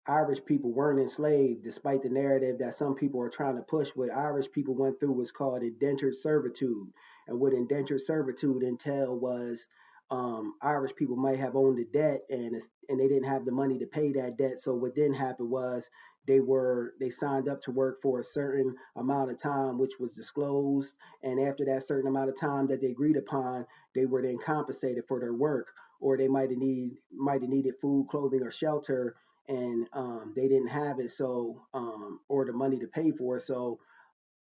Irish people weren't enslaved, despite the narrative that some people are trying to push. What Irish people went through was called indentured servitude. And what indentured servitude entailed was Irish people might have owned a debt and they didn't have the money to pay that debt. So what then happened was they signed up to work for a certain amount of time, which was disclosed. And after that certain amount of time that they agreed upon, they were then compensated for their work, or they might have needed food, clothing, or shelter, and they didn't have it, so or the money to pay for it. So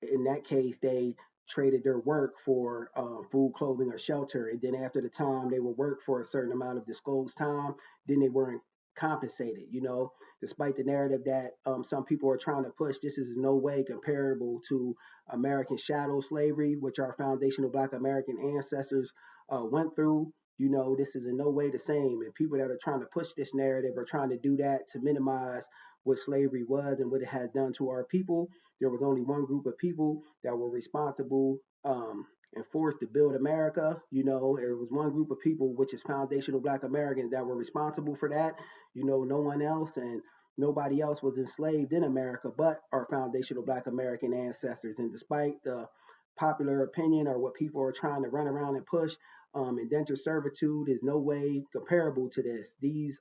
in that case, they traded their work for food, clothing, or shelter. And then after the time they would work for a certain amount of disclosed time, then they weren't compensated. Despite the narrative that some people are trying to push, this is in no way comparable to American shadow slavery, which our foundational Black American ancestors went through. This is in no way the same. And people that are trying to push this narrative are trying to do that to minimize what slavery was and what it has done to our people. There was only one group of people that were responsible and forced to build America. There was one group of people, which is foundational Black Americans, that were responsible for that. No one else, and nobody else was enslaved in America but our foundational Black American ancestors. And despite the popular opinion or what people are trying to run around and push, indentured servitude is no way comparable to this. These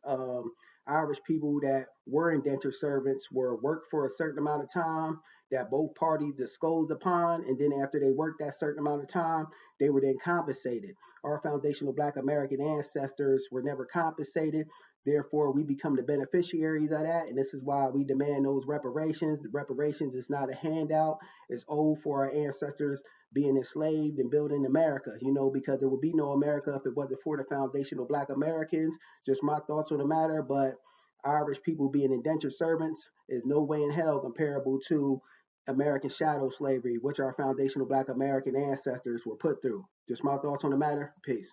Irish people that were indentured servants were worked for a certain amount of time that both parties disclosed upon, and then after they worked that certain amount of time, they were then compensated. Our foundational Black American ancestors were never compensated. Therefore, we become the beneficiaries of that, and this is why we demand those reparations. The reparations is not a handout; it's owed for our ancestors being enslaved and building America. Because there would be no America if it wasn't for the foundational Black Americans. Just my thoughts on the matter, but Irish people being indentured servants is no way in hell comparable to American shadow slavery, which our foundational Black American ancestors were put through. Just my thoughts on the matter. Peace.